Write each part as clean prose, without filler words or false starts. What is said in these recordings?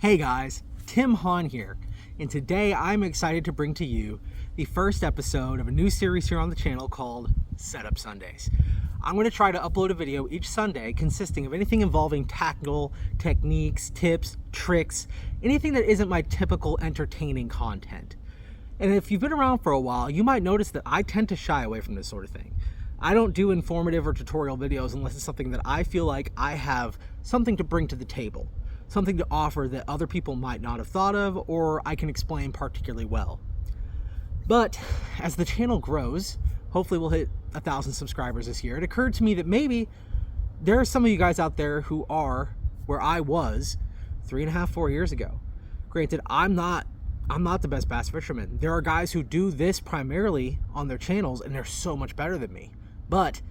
Hey guys, Tim Hahn here, and today I'm excited to bring to you the first episode of a new series here on the channel called Setup Sundays. I'm going to try to upload a video each Sunday consisting of anything involving tactical, techniques, tips, tricks, anything that isn't my typical entertaining content. And if you've been around for a while, you might notice that I tend to shy away from this sort of thing. I don't do informative or tutorial videos unless it's something that I feel like I have something to bring to the table. Something to offer that other people might not have thought of, or I can explain particularly well. But as the channel grows, hopefully we'll hit 1,000 subscribers this year, it occurred to me that maybe there are some of you guys out there who are where I was 3.5, 4 years ago. Granted, I'm not the best bass fisherman. There are guys who do this primarily on their channels and they're so much better than me. But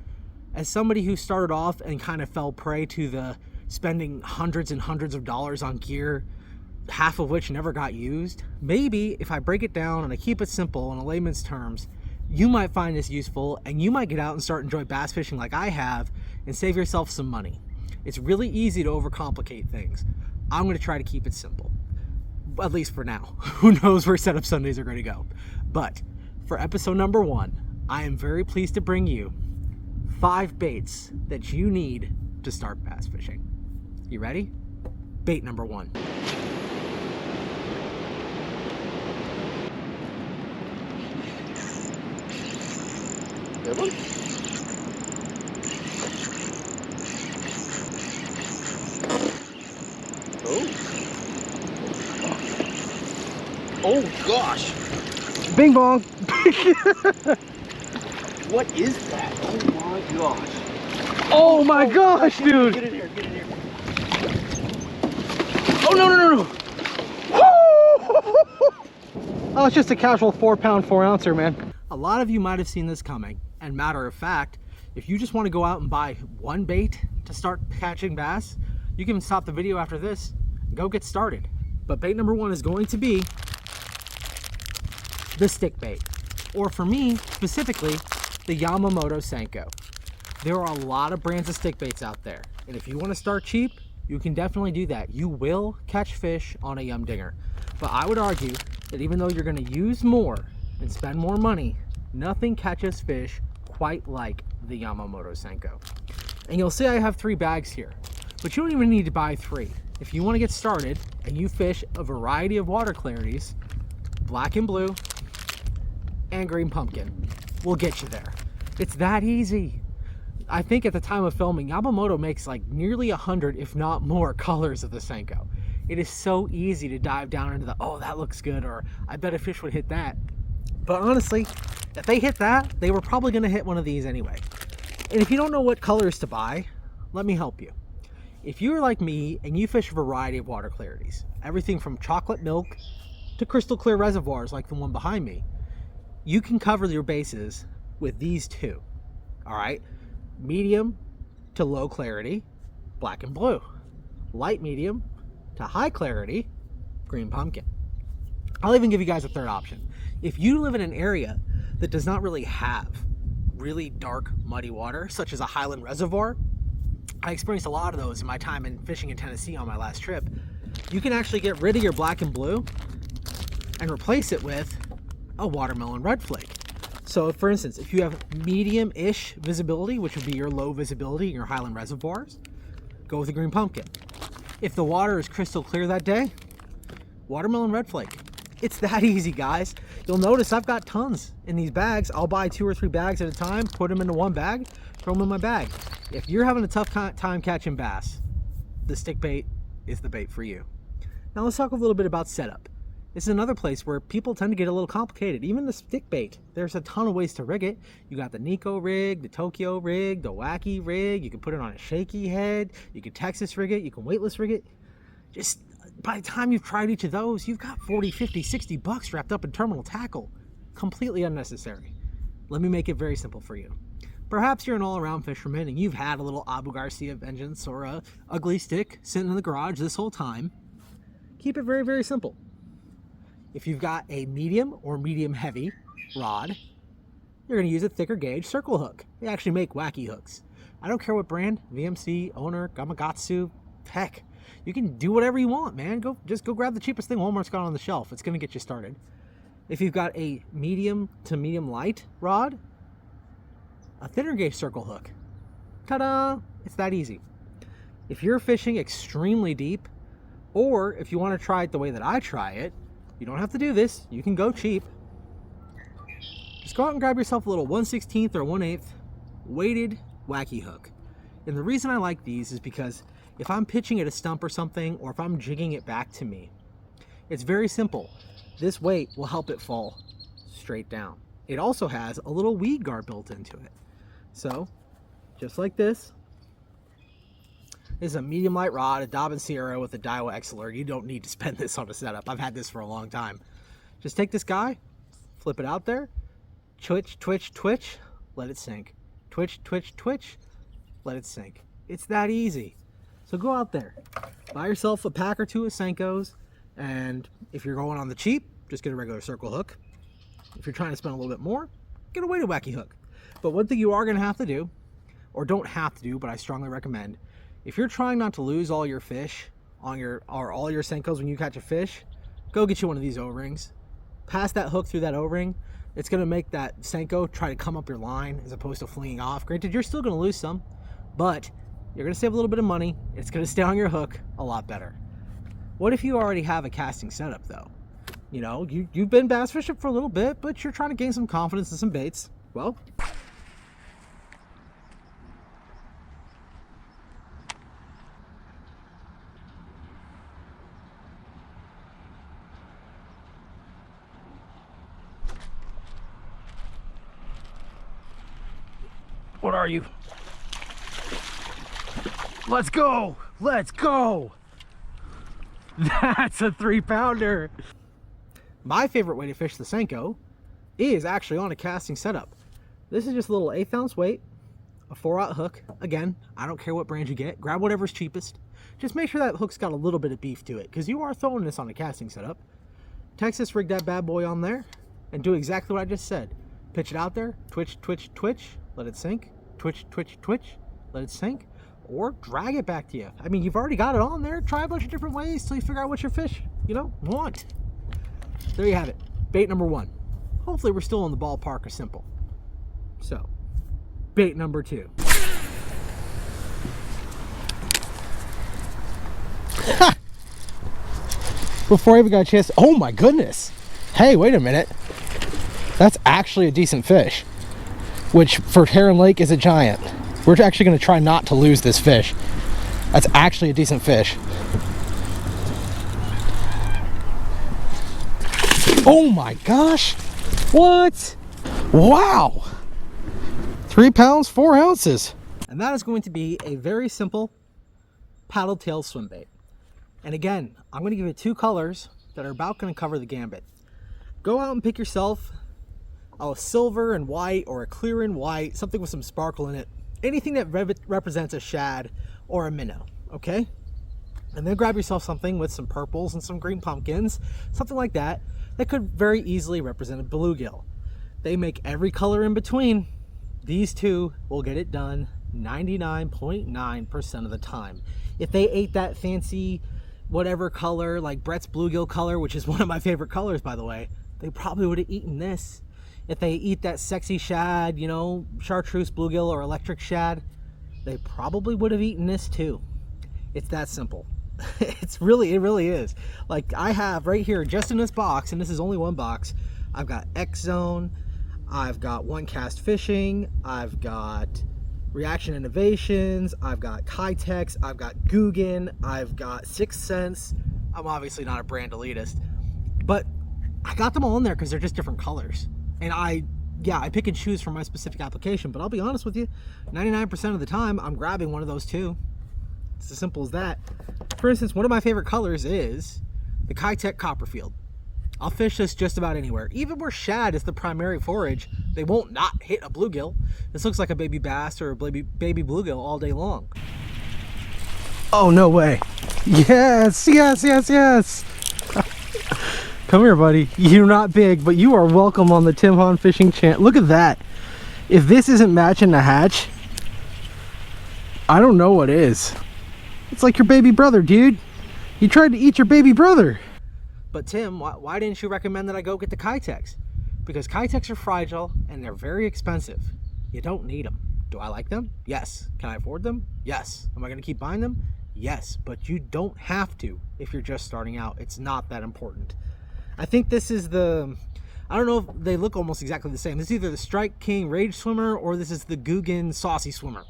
as somebody who started off and kind of fell prey to the spending hundreds and hundreds of dollars on gear, half of which never got used, maybe if I break it down and I keep it simple in a layman's terms, you might find this useful and you might get out and start enjoy bass fishing like I have and save yourself some money. It's really easy to overcomplicate things. I'm going to try to keep it simple, at least for now. Who knows where Setup Sundays are going to go. But for episode number 1, I am very pleased to bring you 5 baits that you need to start bass fishing. You ready? Bait number 1. Good one. Oh gosh. Bing bong. What is that? Oh my gosh. Oh my gosh, dude. Get in here, get in here. Oh, no. Oh, it's just a casual 4-pound, 4-ouncer, man. A lot of you might have seen this coming. And matter of fact, if you just want to go out and buy one bait to start catching bass, you can stop the video after this and go get started. But bait number 1 is going to be the stick bait. Or for me, specifically, the Yamamoto Senko. There are a lot of brands of stick baits out there. And if you want to start cheap, you can definitely do that. You will catch fish on a Yum Dinger. But I would argue that even though you're going to use more and spend more money, nothing catches fish quite like the Yamamoto Senko. And you'll see I have 3 bags here, but you don't even need to buy 3. If you want to get started and you fish a variety of water clarities, black and blue and green pumpkin will get you there. It's that easy. I think at the time of filming, Yamamoto makes like nearly 100, if not more, colors of the Senko. It is so easy to dive down into the, oh, that looks good, or I bet a fish would hit that. But honestly, if they hit that, they were probably going to hit one of these anyway. And if you don't know what colors to buy, let me help you. If you're like me and you fish a variety of water clarities, everything from chocolate milk to crystal clear reservoirs like the one behind me, you can cover your bases with these 2. All right? Medium to low clarity, black and blue. Light medium to high clarity, green pumpkin. I'll even give you guys a third option. If you live in an area that does not really have really dark, muddy water, such as a highland reservoir, I experienced a lot of those in my time in fishing in Tennessee on my last trip, you can actually get rid of your black and blue and replace it with a watermelon red flake. So for instance, if you have medium-ish visibility, which would be your low visibility in your highland reservoirs, go with a green pumpkin. If the water is crystal clear that day, watermelon red flake. It's that easy, guys. You'll notice I've got tons in these bags. I'll buy 2 or 3 bags at a time, put them into one bag, throw them in my bag. If you're having a tough time catching bass, the stick bait is the bait for you. Now let's talk a little bit about setup. This is another place where people tend to get a little complicated. Even the stick bait, there's a ton of ways to rig it. You got the Nico rig, the Tokyo rig, the Wacky rig. You can put it on a shaky head. You can Texas rig it. You can weightless rig it. Just by the time you've tried each of those, you've got 40, 50, 60 bucks wrapped up in terminal tackle. Completely unnecessary. Let me make it very simple for you. Perhaps you're an all-around fisherman and you've had a little Abu Garcia Vengeance or a ugly stick sitting in the garage this whole time. Keep it very, very simple. If you've got a medium or medium heavy rod, you're going to use a thicker gauge circle hook. They actually make wacky hooks. I don't care what brand, VMC, Owner, Gamakatsu, heck, You can do whatever you want, man. Just go grab the cheapest thing Walmart's got on the shelf. It's gonna get you started. If you've got a medium to medium light rod, a thinner gauge circle hook. Ta-da! It's that easy. If you're fishing extremely deep, or if you want to try it the way that I try it, you don't have to do this. You can go cheap. Just go out and grab yourself a little 1/16 or 1/8 weighted wacky hook. And the reason I like these is because if I'm pitching at a stump or something, or if I'm jigging it back to me, it's very simple. This weight will help it fall straight down. It also has a little weed guard built into it. So, just like this. This is a medium light rod, a Dobbin Sierra with a Daiwa Exceler. You don't need to spend this on a setup. I've had this for a long time. Just take this guy, flip it out there, twitch, twitch, twitch, let it sink. Twitch, twitch, twitch, let it sink. It's that easy. So go out there, buy yourself a pack or two of Senkos, and if you're going on the cheap, just get a regular circle hook. If you're trying to spend a little bit more, get a weighted wacky hook. But one thing you are gonna have to do, or don't have to do, but I strongly recommend, if you're trying not to lose all your fish on all your Senkos when you catch a fish, go get you one of these O-rings. Pass that hook through that O-ring. It's gonna make that Senko try to come up your line as opposed to fleeing off. Granted, you're still gonna lose some, but you're gonna save a little bit of money. It's gonna stay on your hook a lot better. What if you already have a casting setup though? You know, you've been bass fishing for a little bit, but you're trying to gain some confidence in some baits. Well, what are you? Let's go! Let's go! That's a 3-pounder! My favorite way to fish the Senko is actually on a casting setup. This is just a little 1/8 ounce weight, a 4/0 hook. Again, I don't care what brand you get. Grab whatever's cheapest. Just make sure that hook's got a little bit of beef to it, because you are throwing this on a casting setup. Texas rig that bad boy on there, and do exactly what I just said. Pitch it out there, twitch, twitch, twitch, let it sink. Twitch, twitch, twitch, let it sink, or drag it back to you. I mean, you've already got it on there. Try a bunch of different ways till you figure out what your fish, want. There you have it. Bait number 1. Hopefully we're still in the ballpark of simple. So, bait number 2. Before I even got a chance, oh my goodness. Hey, wait a minute. That's actually a decent fish, which for Heron Lake is a giant. We're actually going to try not to lose this fish. That's actually a decent fish. Oh my gosh! What? Wow! 3 pounds, 4 ounces. And that is going to be a very simple paddle tail swim bait. And again, I'm going to give you 2 colors that are about going to cover the gambit. Go out and pick yourself a silver and white, or a clear and white, something with some sparkle in it. Anything that represents a shad or a minnow, okay? And then grab yourself something with some purples and some green pumpkins, something like that, that could very easily represent a bluegill. They make every color in between. These 2 will get it done 99.9% of the time. If they ate that fancy whatever color, like Brett's bluegill color, which is one of my favorite colors, by the way, they probably would have eaten this. If they eat that sexy shad, chartreuse bluegill or electric shad, they probably would have eaten this too. It's that simple. It really is. Like I have right here, just in this box, and this is only one box, I've got X-Zone, I've got One Cast Fishing, I've got Reaction Innovations, I've got Kitex, I've got Guggen, I've got Sixth Sense. I'm obviously not a brand elitist, but I got them all in there because they're just different colors. And I pick and choose for my specific application, but I'll be honest with you, 99% of the time, I'm grabbing one of those 2. It's as simple as that. For instance, one of my favorite colors is the Kitech Copperfield. I'll fish this just about anywhere. Even where shad is the primary forage, they won't not hit a bluegill. This looks like a baby bass or a baby bluegill all day long. Oh, no way. Yes, yes, yes, yes. Come here, buddy. You're not big, but you are welcome on the Tim Hahn Fishing Channel. Look at that. If this isn't matching the hatch, I don't know what is. It's like your baby brother, dude. He tried to eat your baby brother. But Tim, why didn't you recommend that I go get the Kitex? Because Kitex are fragile and they're very expensive. You don't need them. Do I like them? Yes. Can I afford them? Yes. Am I going to keep buying them? Yes. But you don't have to if you're just starting out. It's not that important. I think this is the... I don't know if they look almost exactly the same. This is either the Strike King Rage Swimmer or this is the Googan Saucy Swimmer.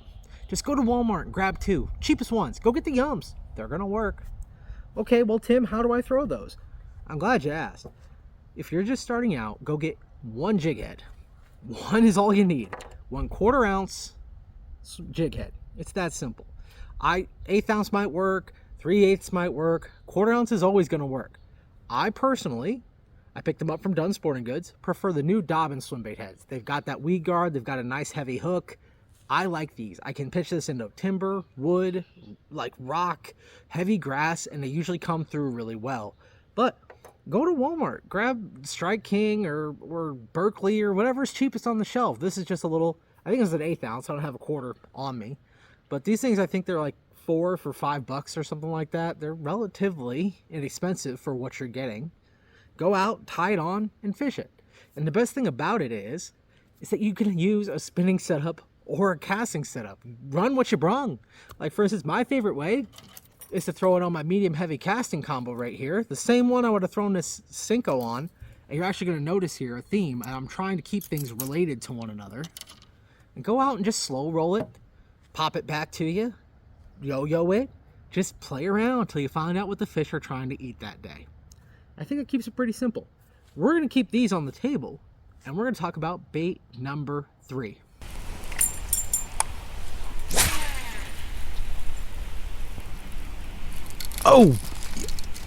Just go to Walmart and grab two. Cheapest ones. Go get the Yums. They're going to work. Okay, well, Tim, how do I throw those? I'm glad you asked. If you're just starting out, go get one jig head. One is all you need. 1/4 ounce jig head. It's that simple. 1/8 ounce might work. 3/8 might work. 1/4 ounce is always going to work. I personally, I picked them up from Dunn Sporting Goods, prefer the new Dobbin swim bait heads. They've got that weed guard. They've got a nice heavy hook. I like these. I can pitch this into timber, wood, like rock, heavy grass, and they usually come through really well. But go to Walmart, grab Strike King or Berkeley or whatever's cheapest on the shelf. This is just a little, I think it's an 1/8 ounce. I don't have a 1/4 on me. But these things, I think they're like 4 for $5 or something like that. They're relatively inexpensive for what you're getting. Go out, tie it on, and fish it. And the best thing about it is that you can use a spinning setup or a casting setup. Run what you brung. Like, for instance, my favorite way is to throw it on my medium heavy casting combo right here. The same one I would have thrown this Senko on. And you're actually going to notice here a theme. And I'm trying to keep things related to one another. And go out and just slow roll it. Pop it back to you. Yo-yo it. Just play around until you find out what the fish are trying to eat that day. I think it keeps it pretty simple. We're going to keep these on the table. And we're going to talk about bait number 3.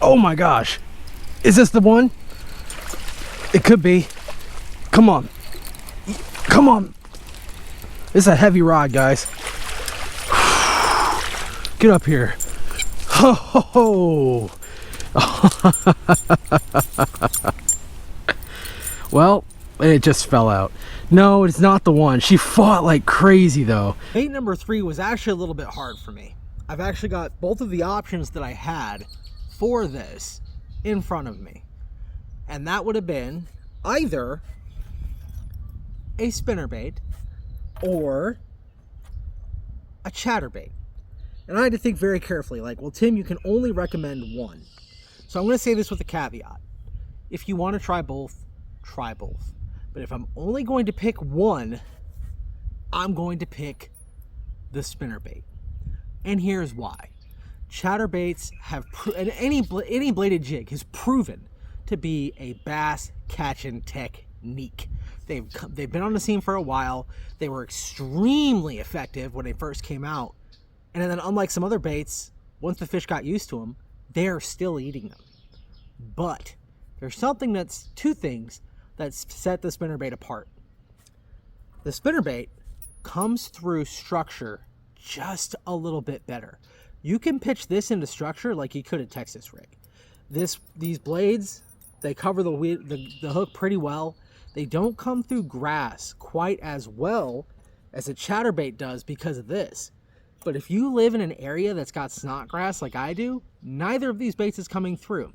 Oh my gosh. Is this the one? It could be. Come on. Come on. This is a heavy rod, guys. Get up here. Ho ho ho. Well, it just fell out. No, it's not the one. She fought like crazy though. Bait number 3 was actually a little bit hard for me. I've actually got both of the options that I had for this in front of me. And that would have been either a spinnerbait or a chatterbait. And I had to think very carefully, like, well, Tim, you can only recommend one. So I'm going to say this with a caveat. If you want to try both, try both. But if I'm only going to pick one, I'm going to pick the spinnerbait. And here's why. Chatterbaits have, any bladed jig has proven to be a bass catching technique. They've been on the scene for a while. They were extremely effective when they first came out. And then unlike some other baits, once the fish got used to them, they're still eating them. But there's two things that set the spinnerbait apart. The spinnerbait comes through structure just a little bit better. You can pitch this into structure like you could a Texas rig. These blades, they cover the hook pretty well. They don't come through grass quite as well as a chatterbait does because of this. But if you live in an area that's got snot grass like I do, neither of these baits is coming through.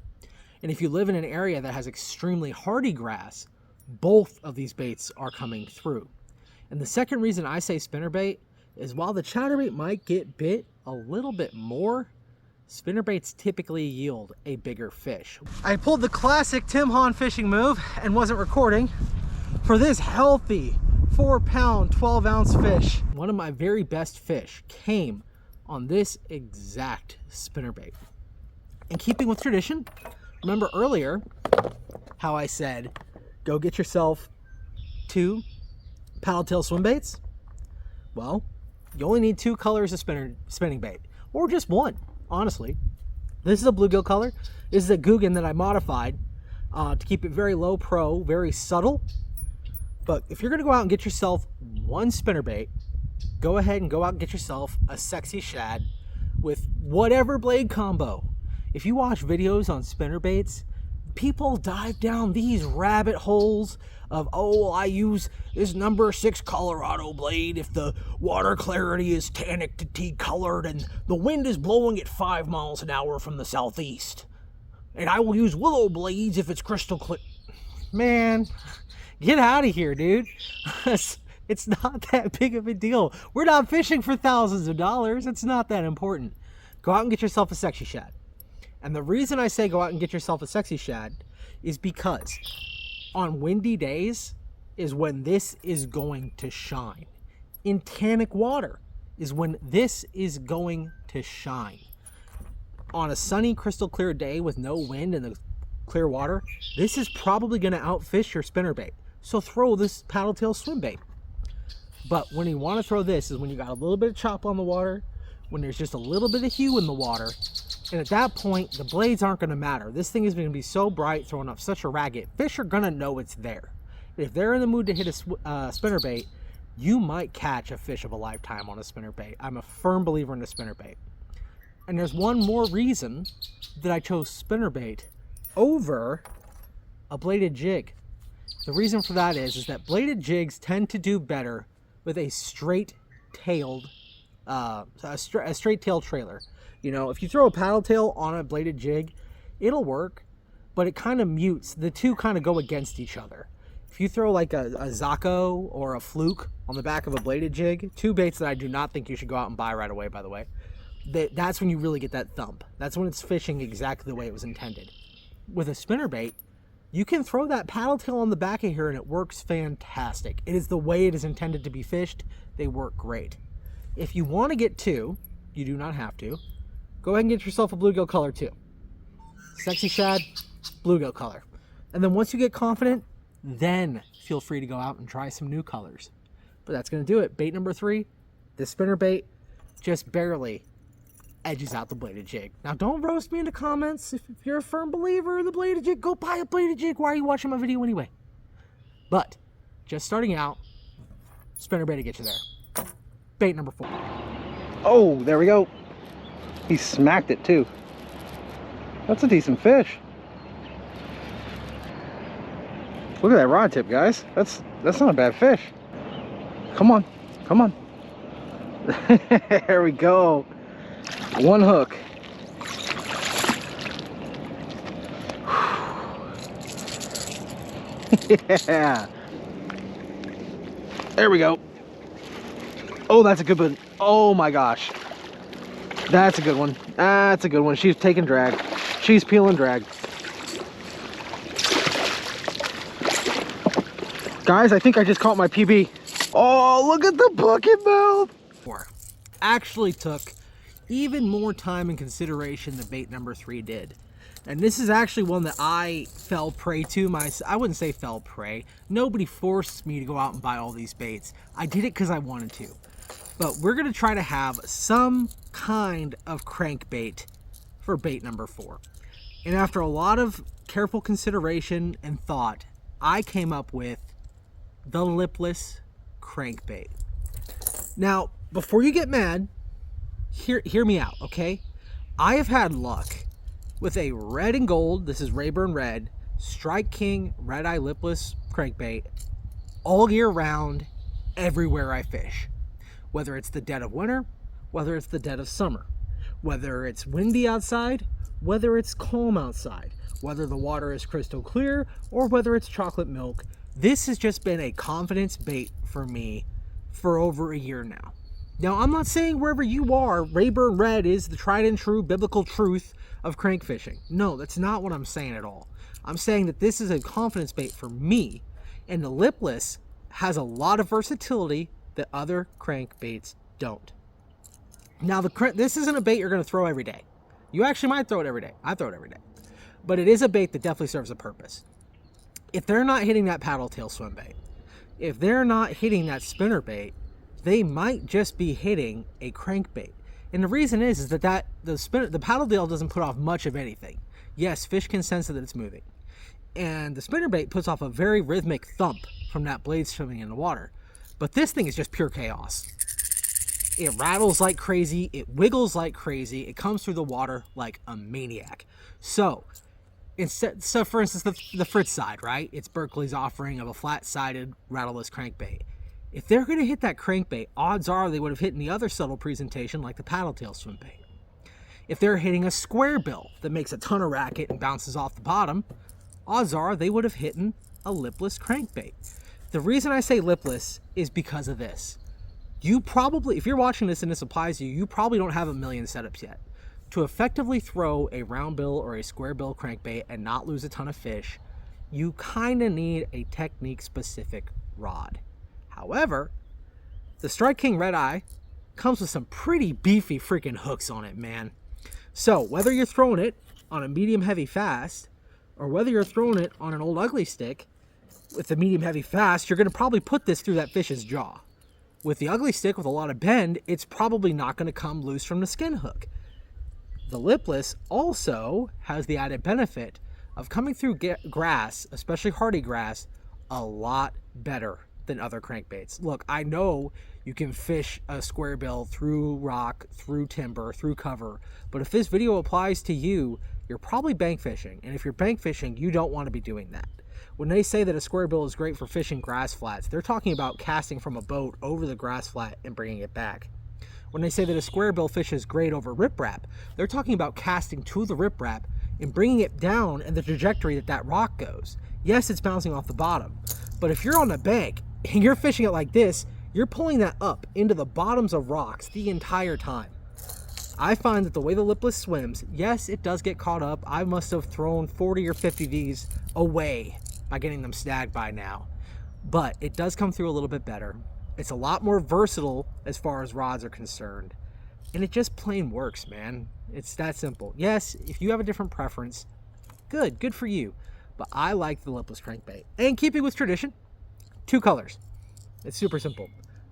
And if you live in an area that has extremely hardy grass, both of these baits are coming through. And the second reason I say spinnerbait is while the chatterbait might get bit a little bit more, spinnerbaits typically yield a bigger fish. I pulled the classic Tim Hahn fishing move and wasn't recording for this healthy 4-pound, 12-ounce fish. One of my very best fish came on this exact spinnerbait. In keeping with tradition, remember earlier how I said, go get yourself 2 paddle-tail swim baits? Well, you only need 2 colors of spinning bait, or just one, honestly. This is a bluegill color. This is a Googan that I modified to keep it very low pro, very subtle. But if you're gonna go out and get yourself 1 spinnerbait, go ahead and go out and get yourself a sexy shad with whatever blade combo. If you watch videos on spinnerbaits, People dive down these rabbit holes of, oh, well, I use this number 6 Colorado blade if the water clarity is tannic to tea colored and the wind is blowing at 5 miles an hour from the southeast. And I will use willow blades if it's crystal clear. Man, get out of here, dude. It's not that big of a deal. We're not fishing for thousands of dollars. It's not that important. Go out and get yourself a sexy shad. And the reason I say go out and get yourself a sexy shad is because on windy days is when this is going to shine. In tannic water is when this is going to shine. On a sunny, crystal clear day with no wind and the clear water, this is probably going to outfish your spinnerbait. So throw this paddle tail swim bait. But when you want to throw this is when you got a little bit of chop on the water, when there's just a little bit of hue in the water, and at that point, the blades aren't going to matter. This thing is going to be so bright, throwing up such a racket, fish are going to know it's there. If they're in the mood to hit a spinnerbait, you might catch a fish of a lifetime on a spinnerbait. I'm a firm believer in a spinnerbait. And there's one more reason that I chose spinnerbait over a bladed jig. The reason for that is that bladed jigs tend to do better with a straight-tailed, a straight-tailed trailer. You know, if you throw a paddle tail on a bladed jig, it'll work, but it kind of mutes. The two kind of go against each other. If you throw like a Zaco or a Fluke on the back of a bladed jig, two baits that I do not think you should go out and buy right away, by the way, that's when you really get that thump. That's when it's fishing exactly the way it was intended. With a spinnerbait, you can throw that paddle tail on the back of here and it works fantastic. It is the way it is intended to be fished. They work great. If you want to get two, you do not have to. Go ahead and get yourself a bluegill color too. Sexy shad, bluegill color. And then once you get confident, then feel free to go out and try some new colors. But that's going to do it. Bait number 3, the spinnerbait just barely edges out the bladed jig. Now don't roast me in the comments. If you're a firm believer in the bladed jig, go buy a bladed jig. Why are you watching my video anyway? But just starting out, spinnerbait to get you there. Bait number 4. Oh, there we go. He smacked it too. That's a decent fish. Look at that rod tip, guys. That's not a bad fish. Come on, come on. There we go. One hook. Yeah. There we go. Oh, that's a good one. Oh my gosh. That's a good one. That's a good one. She's taking drag. She's peeling drag. Guys, I think I just caught my PB. Oh, look at the bucket mouth. Actually took even more time and consideration than bait number 3 did. And this is actually one that I fell prey to. I wouldn't say fell prey. Nobody forced me to go out and buy all these baits. I did it because I wanted to. But we're going to try to have some kind of crankbait for bait number 4. And after a lot of careful consideration and thought, I came up with the lipless crankbait. Now, before you get mad, hear me out, okay? I have had luck with a red and gold, this is Rayburn Red, Strike King Red Eye Lipless crankbait all year round, everywhere I fish. Whether it's the dead of winter, whether it's the dead of summer, whether it's windy outside, whether it's calm outside, whether the water is crystal clear, or whether it's chocolate milk, this has just been a confidence bait for me for over a year now. Now, I'm not saying wherever you are, Rayburn Red is the tried and true biblical truth of crank fishing. No, that's not what I'm saying at all. I'm saying that this is a confidence bait for me, and the lipless has a lot of versatility that other crank baits don't. Now, this isn't a bait you're going to throw every day. You actually might throw it every day. I throw it every day. But it is a bait that definitely serves a purpose. If they're not hitting that paddle tail swim bait, if they're not hitting that spinner bait, they might just be hitting a crankbait. And the reason is that the paddle tail doesn't put off much of anything. Yes, fish can sense that it's moving. And the spinnerbait puts off a very rhythmic thump from that blade swimming in the water. But this thing is just pure chaos. It rattles like crazy, it wiggles like crazy, it comes through the water like a maniac. So, Instead, so for instance, the Fritz side, right? It's Berkley's offering of a flat-sided rattleless crankbait. If they're going to hit that crankbait, odds are they would have hit in the other subtle presentation like the paddle tail swim bait. If they're hitting a square bill that makes a ton of racket and bounces off the bottom, odds are they would have hit a lipless crankbait. The reason I say lipless is because of this. You probably, if you're watching this and this applies to you, you probably don't have a million setups yet. To effectively throw a round bill or a square bill crankbait and not lose a ton of fish, you kind of need a technique specific rod. However, the Strike King Red Eye comes with some pretty beefy freaking hooks on it, man. So whether you're throwing it on a medium heavy fast or whether you're throwing it on an old ugly stick with the medium heavy fast, you're going to probably put this through that fish's jaw. With the ugly stick with a lot of bend, it's probably not going to come loose from the skin hook. The lipless also has the added benefit of coming through grass, especially hardy grass, a lot better than other crankbaits. Look, I know you can fish a square bill through rock, through timber, through cover, but if this video applies to you, you're probably bank fishing, and if you're bank fishing, you don't want to be doing that. When they say that a square bill is great for fishing grass flats, they're talking about casting from a boat over the grass flat and bringing it back. When they say that a square bill fish is great over riprap, they're talking about casting to the riprap and bringing it down in the trajectory that rock goes. Yes, it's bouncing off the bottom, but if you're on the bank and you're fishing it like this, you're pulling that up into the bottoms of rocks the entire time. I find that the way the lipless swims, yes, it does get caught up. I must have thrown 40 or 50 of these away by getting them snagged by now, but it does come through a little bit better. It's a lot more versatile as far as rods are concerned, and it just plain works, man. It's that simple. Yes, if you have a different preference, good for you, but I like the lipless crankbait. And keeping with tradition, 2 colors. It's super simple.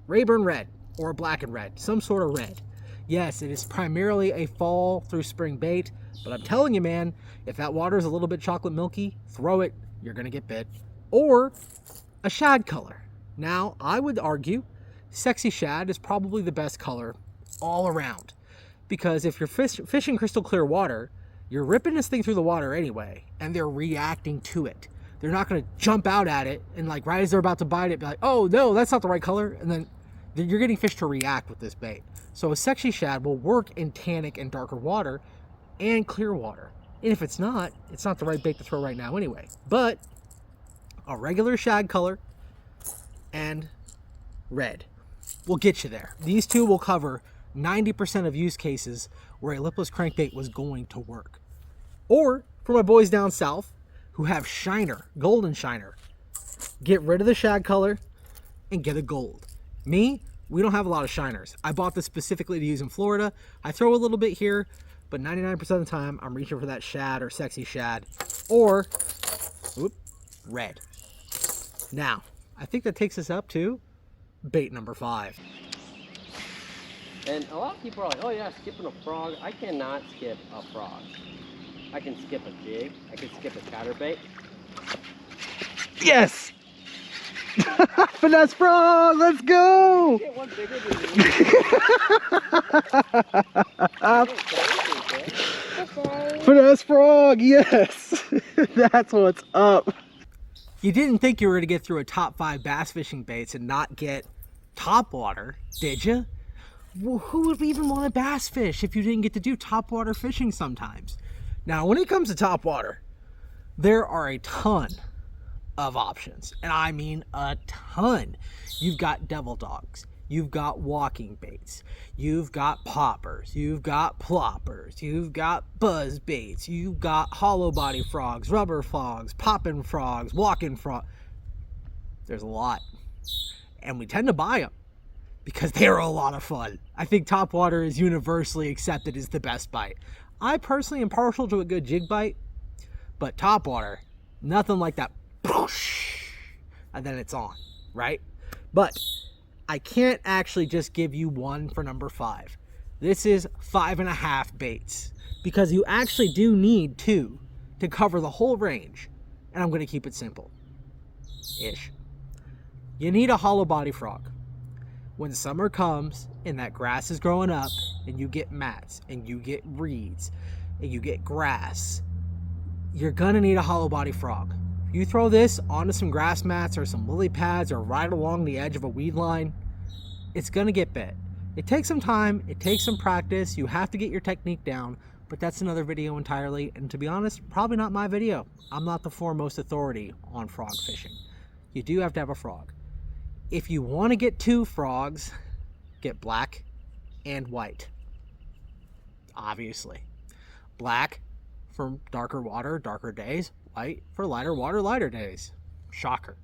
Rayburn red or black and red, some sort of red. Yes, it is primarily a fall through spring bait, but I'm telling you, man, if that water is a little bit chocolate milky, throw it, you're gonna get bit. Or a shad color. Now, I would argue sexy shad is probably the best color all around, because if you're fishing crystal clear water, you're ripping this thing through the water anyway, and they're reacting to it. They're not going to jump out at it and like right as they're about to bite it, be like, oh no, that's not the right color, and then you're getting fish to react with this bait. So a sexy shad will work in tannic and darker water and clear water. And if it's not the right bait to throw right now anyway. But a regular shad color and red will get you there. These two will cover 90% of use cases where a lipless crankbait was going to work. Or for my boys down south who have shiner, golden shiner, get rid of the shad color and get a gold. Me, we don't have a lot of shiners. I bought this specifically to use in Florida. I throw a little bit here, but 99% of the time I'm reaching for that shad or sexy shad or red. Now, I think that takes us up to bait number 5. And a lot of people are like, oh yeah, skipping a frog. I cannot skip a frog. I can skip a jig. I can skip a chatterbait. Yes! Finesse frog, let's go! Get one bigger than you. Finesse frog, yes! That's what's up. You didn't think you were going to get through a top 5 bass fishing baits and not get topwater, did you? Well, who would even want to bass fish if you didn't get to do topwater fishing sometimes? Now, when it comes to topwater, there are a ton of options, and I mean a ton. You've got devil dogs, you've got walking baits, you've got poppers, you've got ploppers, you've got buzz baits, you've got hollow body frogs, rubber frogs, popping frogs, walking frogs. There's a lot, and we tend to buy them because they're a lot of fun. I think topwater is universally accepted as the best bite. I personally am partial to a good jig bite, but topwater, nothing like that, and then it's on, right? But I can't actually just give you one for number 5. This is 5.5 baits because you actually do need 2 to cover the whole range, and I'm going to keep it simple-ish. You need a hollow body frog. When summer comes and that grass is growing up and you get mats and you get reeds and you get grass, you're gonna need a hollow body frog. You throw this onto some grass mats or some lily pads or right along the edge of a weed line, it's gonna get bit. It takes some time, it takes some practice, you have to get your technique down, but that's another video entirely, and to be honest, probably not my video. I'm not the foremost authority on frog fishing. You do have to have a frog. If you want to get 2 frogs, get black and white. Obviously. Black for darker water, darker days. White for lighter water, lighter days. Shocker.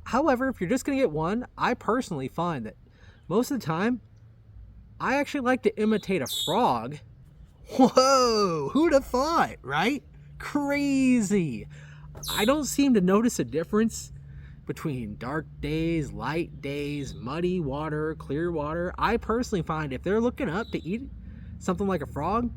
However, if you're just going to get one, I personally find that most of the time, I actually like to imitate a frog. Whoa, who'd have thought, right? Crazy. I don't seem to notice a difference between dark days, light days, muddy water, clear water. I personally find if they're looking up to eat something like a frog,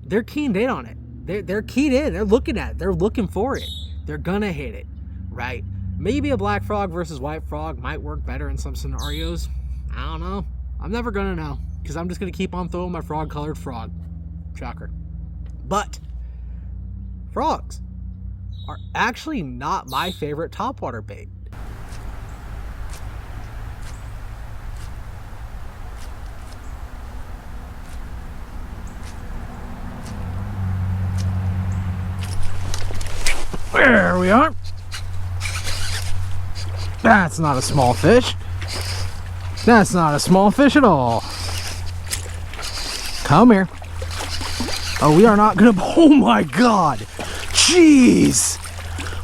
they're keyed in on it. They're keyed in. They're looking at it. They're looking for it. They're gonna hit it, right? Maybe a black frog versus white frog might work better in some scenarios. I don't know. I'm never gonna know because I'm just gonna keep on throwing my frog-colored frog. Shocker. But frogs are actually not my favorite topwater bait. There we are. That's not a small fish. That's not a small fish at all. Come here. Oh, we are not gonna. Oh my God. Jeez.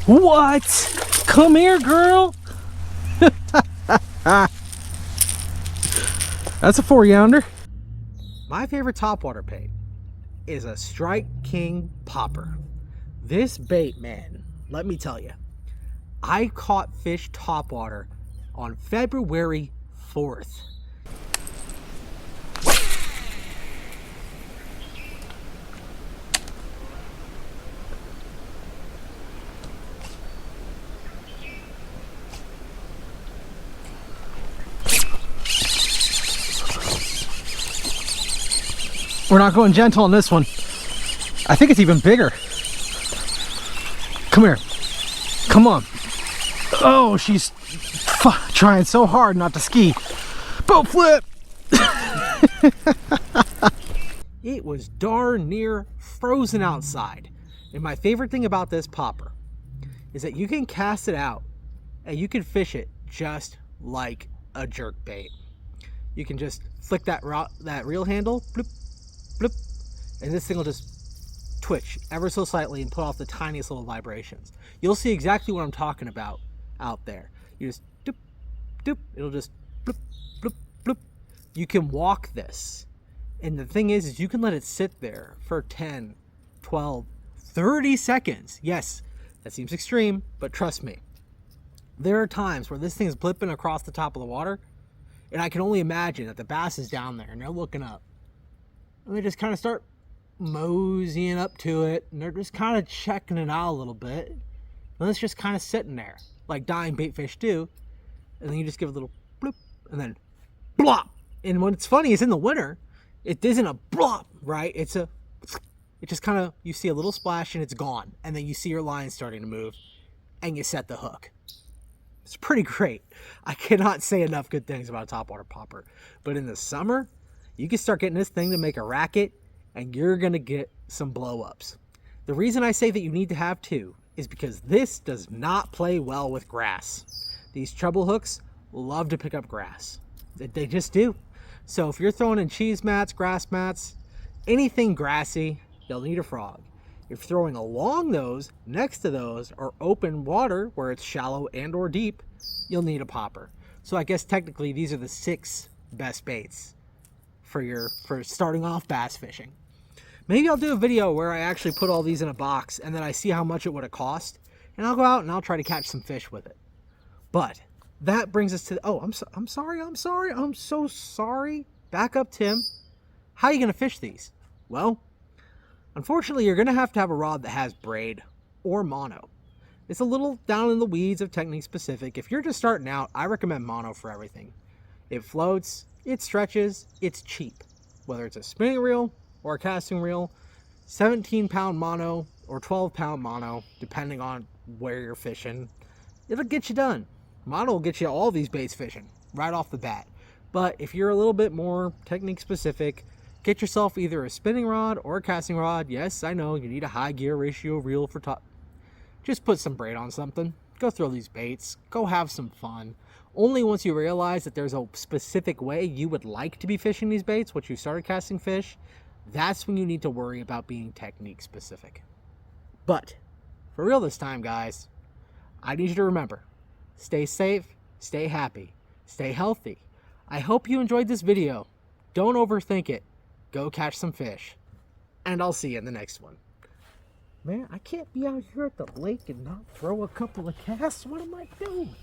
What? Come here, girl. That's a 4-pounder. My favorite topwater bait is a Strike King popper. This bait, man, let me tell you, I caught fish topwater on February 4th. We're not going gentle on this one. I think it's even bigger. Come here. Come on. Oh, she's trying so hard not to ski. Boat flip! It was darn near frozen outside. And my favorite thing about this popper is that you can cast it out and you can fish it just like a jerk bait. You can just flick that reel handle, bloop, bloop, and this thing will just twitch ever so slightly and put off the tiniest little vibrations. You'll see exactly what I'm talking about out there. You just doop, doop, it'll just bloop, bloop, bloop. You can walk this. And the thing is you can let it sit there for 10, 12, 30 seconds. Yes, that seems extreme, but trust me. There are times where this thing is blipping across the top of the water, and I can only imagine that the bass is down there and they're looking up. And they just kind of start moseying up to it, and they're just kind of checking it out a little bit. And it's just kind of sitting there, like dying bait fish do. And then you just give a little bloop, and then blop. And what's funny is in the winter, it isn't a blop, right? It just kind of, you see a little splash and it's gone. And then you see your line starting to move, and you set the hook. It's pretty great. I cannot say enough good things about a topwater popper. But in the summer, you can start getting this thing to make a racket, and you're gonna get some blow-ups. The reason I say that you need to have 2 is because this does not play well with grass. These treble hooks love to pick up grass. They just do. So if you're throwing in cheese mats, grass mats, anything grassy, you'll need a frog. If you're throwing along those, next to those, or open water where it's shallow and or deep, you'll need a popper. So I guess technically these are the 6 best baits for starting off bass fishing. Maybe I'll do a video where I actually put all these in a box and then I see how much it would have cost, and I'll go out and I'll try to catch some fish with it. But that brings us to, oh, I'm so sorry. Back up, Tim. How are you gonna fish these? Well, unfortunately, you're gonna have to have a rod that has braid or mono. It's a little down in the weeds of technique specific. If you're just starting out, I recommend mono for everything. It floats, it stretches, it's cheap. Whether it's a spinning reel or a casting reel, 17-pound mono or 12-pound mono, depending on where you're fishing. It'll get you done. Mono will get you all these baits fishing right off the bat. But if you're a little bit more technique specific, get yourself either a spinning rod or a casting rod. Yes, I know you need a high gear ratio reel for top. Just put some braid on something. Go throw these baits. Go have some fun. Only once you realize that there's a specific way you would like to be fishing these baits, once you started casting fish, that's when you need to worry about being technique specific. But for real this time, guys, I need you to remember, stay safe, stay happy, stay healthy. I hope you enjoyed this video. Don't overthink it. Go catch some fish. And I'll see you in the next one. Man, I can't be out here at the lake and not throw a couple of casts. What am I doing?